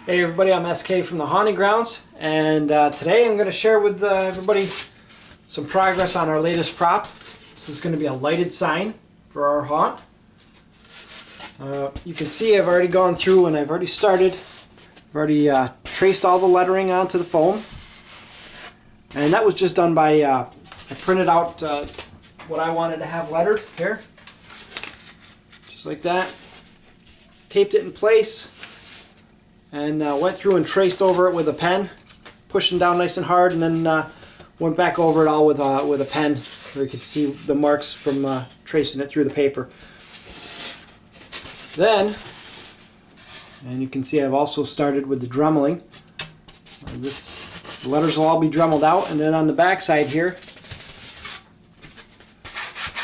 Hey everybody, I'm SK from the Haunting Grounds, and today I'm going to share with everybody some progress on our latest prop. This is going to be a lighted sign for our haunt. You can see I've already gone through and I've already started. I've already traced all the lettering onto the foam, and that was just done by, I printed out what I wanted to have lettered here, just like that, taped it in place, and went through and traced over it with a pen, pushing down nice and hard, and then went back over it all with a pen where you could see the marks from tracing it through the paper. Then, and you can see I've also started with the dremeling. The letters will all be dremeled out, and then on the back side here,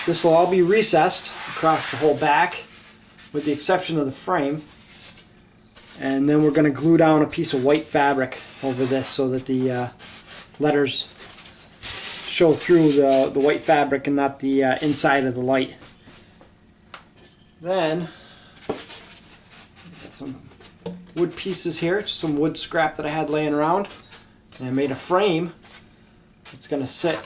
this will all be recessed across the whole back with the exception of the frame. And then we're going to glue down a piece of white fabric over this so that the letters show through the white fabric and not the inside of the light. Then, got some wood pieces here, just some wood scrap that I had laying around. And I made a frame that's going to sit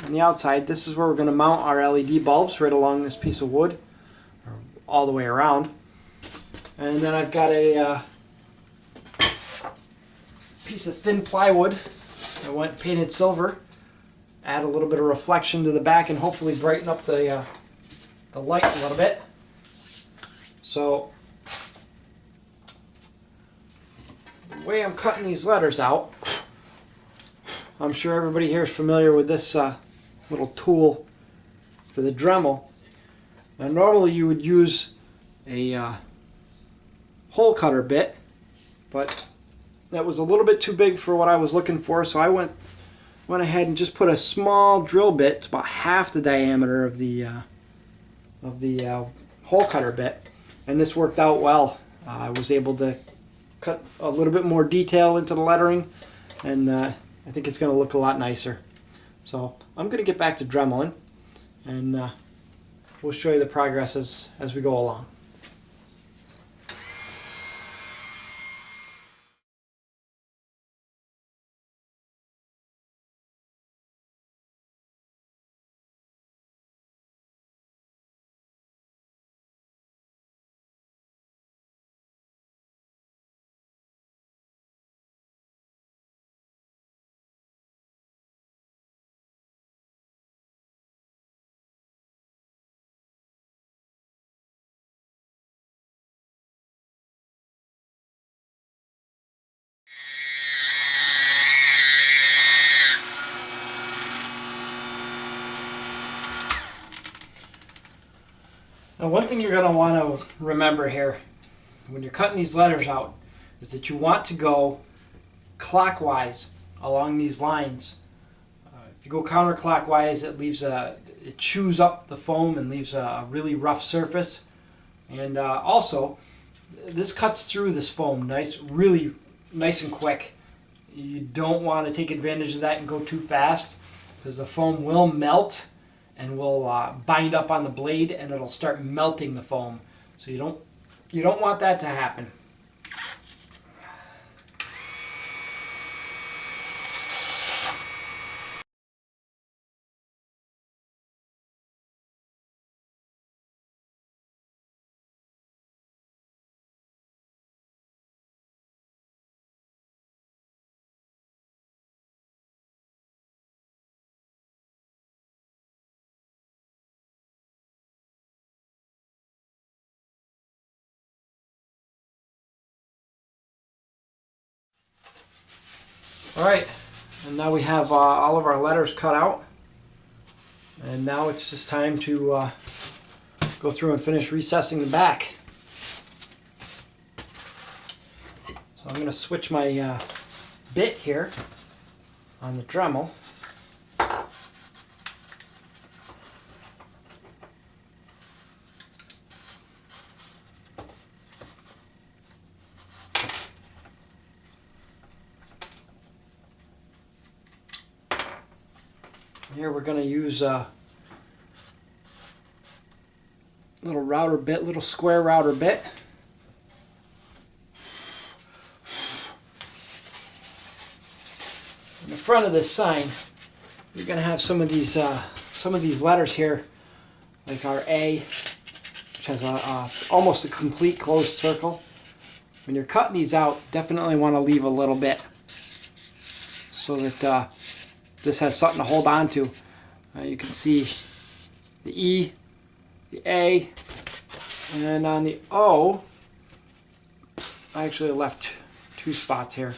on the outside. This is where we're going to mount our LED bulbs, right along this piece of wood, or all the way around. And then I've got a piece of thin plywood. I went painted silver, add a little bit of reflection to the back and hopefully brighten up the light a little bit. So the way I'm cutting these letters out, I'm sure everybody here is familiar with this little tool for the Dremel. Now normally you would use a hole cutter bit, but that was a little bit too big for what I was looking for, so I went ahead and just put a small drill bit. It's about half the diameter of the hole cutter bit, and this worked out well. I was able to cut a little bit more detail into the lettering, and I think it's going to look a lot nicer. So I'm going to get back to dremeling, and we'll show you the progress as we go along. Now, one thing you're going to want to remember here when you're cutting these letters out is that you want to go clockwise along these lines. If you go counterclockwise, it chews up the foam and leaves a really rough surface. And also, this cuts through this foam really nice and quick. You don't want to take advantage of that and go too fast, because the foam will melt and will bind up on the blade, and it'll start melting the foam. So you don't want that to happen. Alright, and now we have all of our letters cut out, and now it's just time to go through and finish recessing the back. So I'm going to switch my bit here on the Dremel. Here we're going to use a little router bit, little square router bit. front of this sign, you're going to have some of these letters here, like our A, which has almost a complete closed circle. When you're cutting these out, definitely want to leave a little bit so that this has something to hold on to. You can see the E, the A, and on the O, I actually left two spots here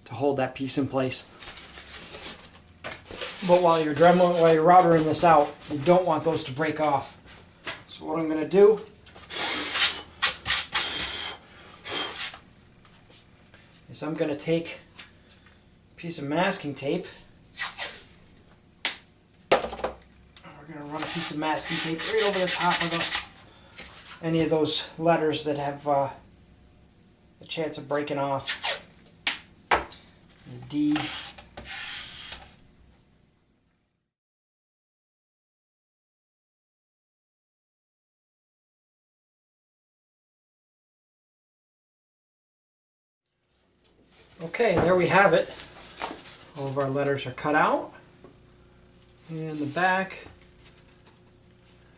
to hold that piece in place. But while you're routering this out, you don't want those to break off. So what I'm going to do is I'm going to take a piece of masking tape. We're going to run a piece of masking tape right over the top of any of those letters that have a chance of breaking off. The D. Okay, there we have it. All of our letters are cut out, and the back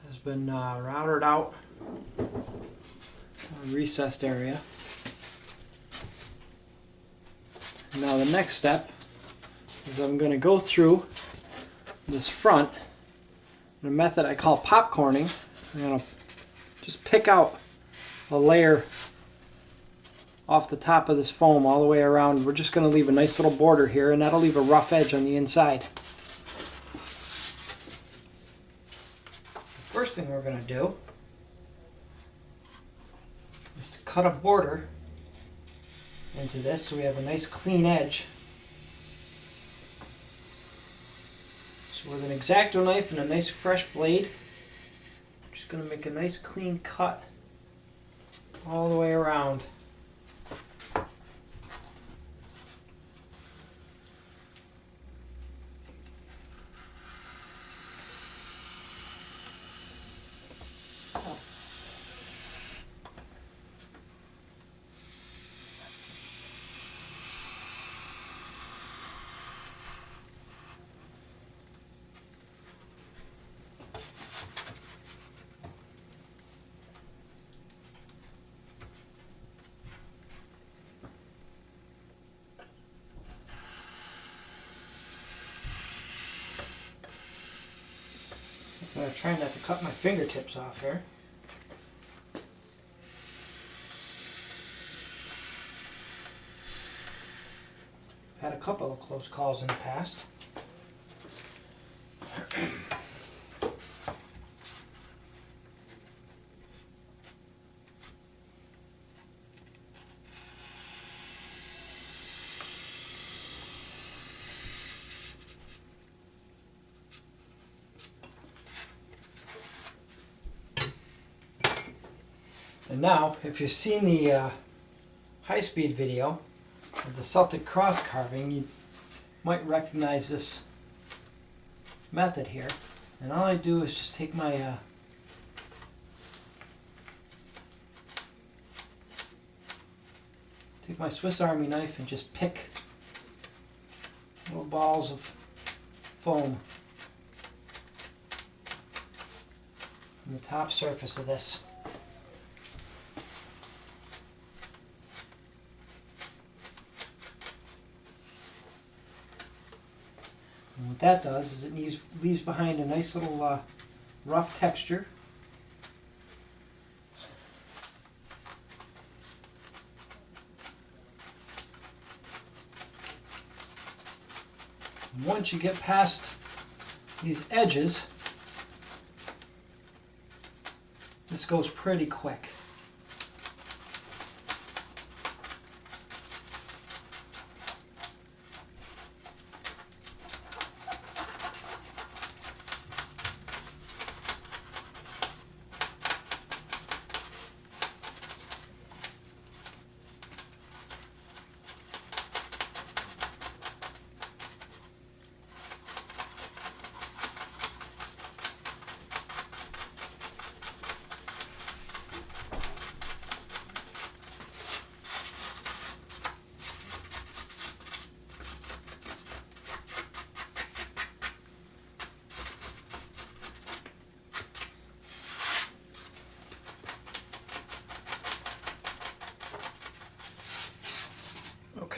has been routed out, a recessed area. Now the next step is I'm going to go through this front in a method I call popcorning. I'm going to just pick out a layer off the top of this foam all the way around. We're just going to leave a nice little border here, and that'll leave a rough edge on the inside. The first thing we're going to do is to cut a border into this so we have a nice clean edge. So with an X-Acto knife and a nice fresh blade, I'm just going to make a nice clean cut all the way around. I'm trying not to cut my fingertips off here. I've had a couple of close calls in the past. And now, if you've seen the high-speed video of the Celtic cross carving, you might recognize this method here. And all I do is just take my Swiss Army knife and just pick little balls of foam from the top surface of this. And what that does is it leaves behind a nice little rough texture. And once you get past these edges, this goes pretty quick.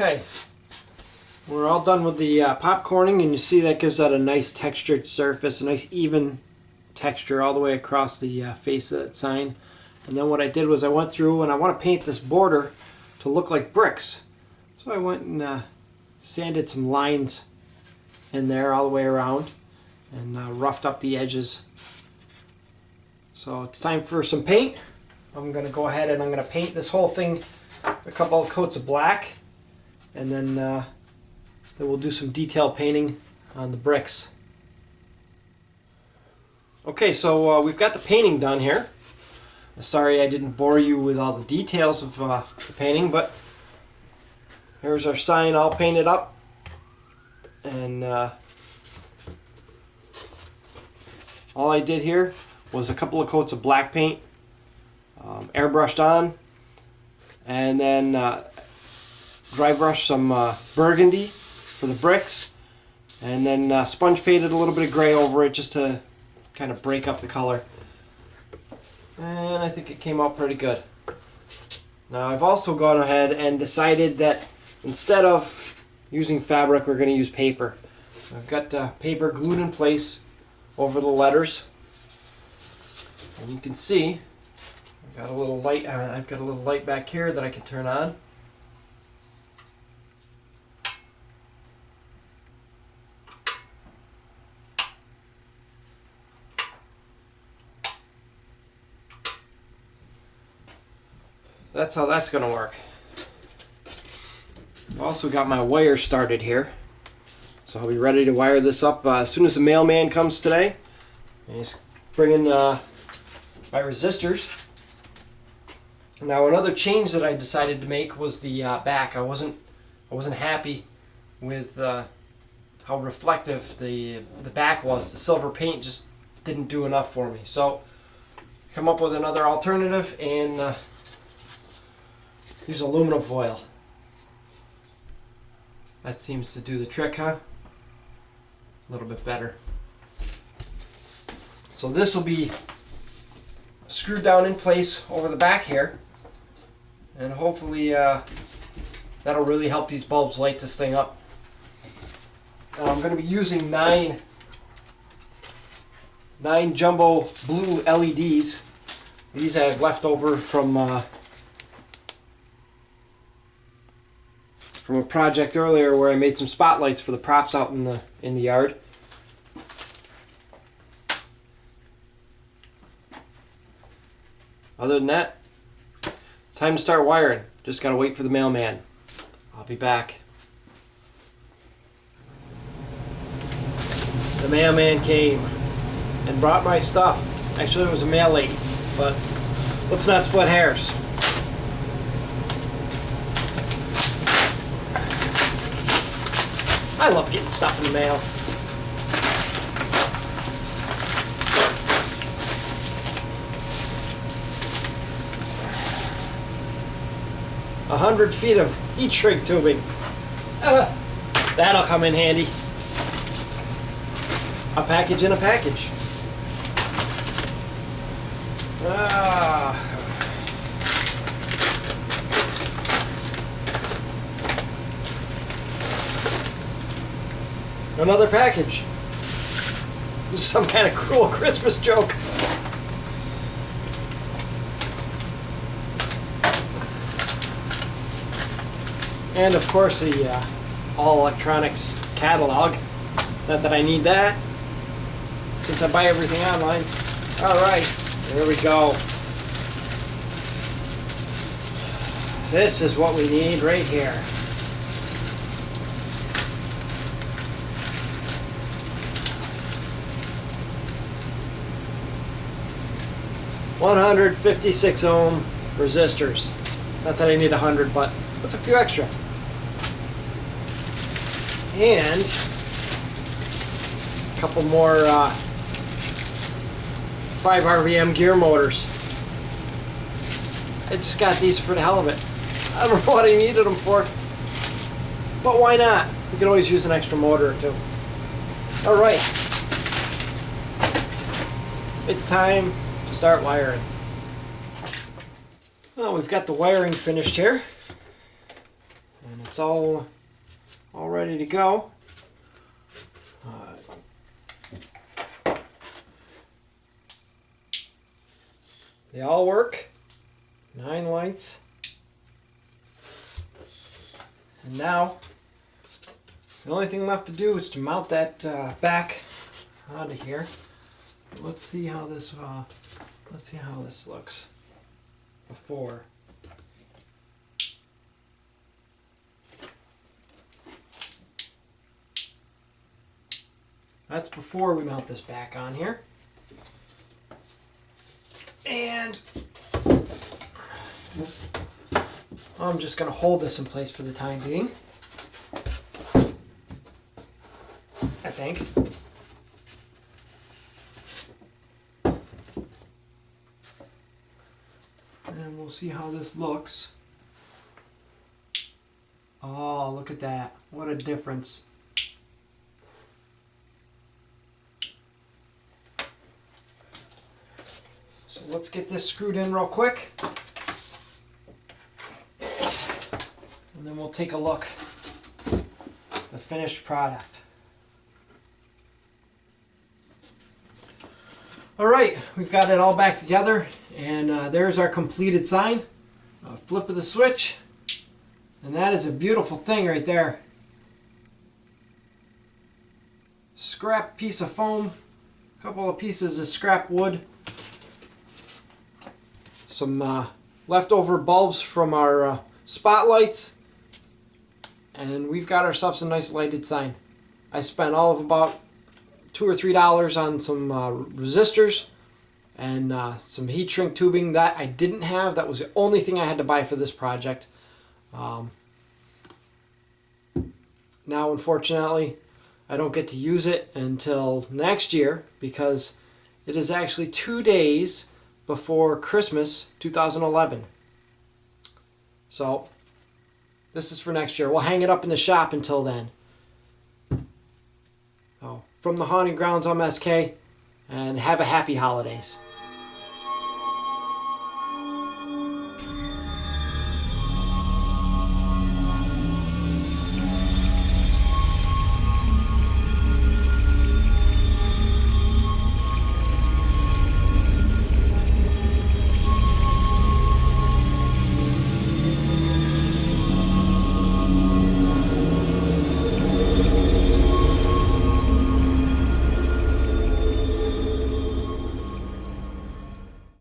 Okay, we're all done with the popcorning, and you see that gives that a nice textured surface, a nice even texture all the way across the face of that sign. And then what I did was I went through and I want to paint this border to look like bricks. So I went and sanded some lines in there all the way around and roughed up the edges. So it's time for some paint. I'm going to go ahead and I'm going to paint this whole thing a couple of coats of black, and then we'll do some detail painting on the bricks. Okay, so we've got the painting done here. Sorry I didn't bore you with all the details of the painting, but here's our sign all painted up, and all I did here was a couple of coats of black paint, airbrushed on, and then dry brushed some burgundy for the bricks, and then sponge painted a little bit of gray over it just to kind of break up the color. And I think it came out pretty good. Now I've also gone ahead and decided that instead of using fabric, we're going to use paper. I've got paper glued in place over the letters, and you can see I've got a little light back here that I can turn on. That's how that's going to work. I've also got my wire started here, so I'll be ready to wire this up as soon as the mailman comes today. And he's bringing my resistors. Now another change that I decided to make was the back. I wasn't happy with how reflective the back was. The silver paint just didn't do enough for me. So come up with another alternative and use aluminum foil. That seems to do the trick, huh? A little bit better. So this will be screwed down in place over the back here, and hopefully that'll really help these bulbs light this thing up. Now I'm going to be using nine jumbo blue LEDs. These I have left over from a project earlier where I made some spotlights for the props out in the yard. Other than that, it's time to start wiring. Just gotta wait for the mailman. I'll be back. The mailman came and brought my stuff. Actually, it was a mail lady, but let's not split hairs. I love getting stuff in the mail. A 100 feet of heat shrink tubing. That'll come in handy. A package in a package. Another package. This is some kind of cruel Christmas joke. And of course the all electronics catalog. Not that I need that, since I buy everything online. Alright, there we go. This is what we need right here. $156 ohm resistors. Not that I need 100, but that's a few extra. And a couple more 5 RVM gear motors. I just got these for the hell of it. I don't know what I needed them for, but why not? You can always use an extra motor or two. Alright. It's time to start wiring. Well, we've got the wiring finished here, and it's it's all ready to go. They all work. 9 lights. And now the only thing left to do is to mount that back onto here. Let's see how this looks before. That's before we mount this back on here. And I'm just going to hold this in place for the time being, I think. And we'll see how this looks. Oh, look at that. What a difference. So let's get this screwed in real quick. And then we'll take a look at the finished product. Alright, we've got it all back together, and there's our completed sign. Flip of the switch, and that is a beautiful thing right there. Scrap piece of foam, a couple of pieces of scrap wood, some leftover bulbs from our spotlights, and we've got ourselves a nice lighted sign. I spent all of about $2 or $3 on some resistors and some heat shrink tubing that I didn't have. That was the only thing I had to buy for this project. Now, unfortunately, I don't get to use it until next year because it is actually 2 days before Christmas 2011. So this is for next year. We'll hang it up in the shop until then. So, from the Haunting Grounds, I'm SK, and have a happy holidays.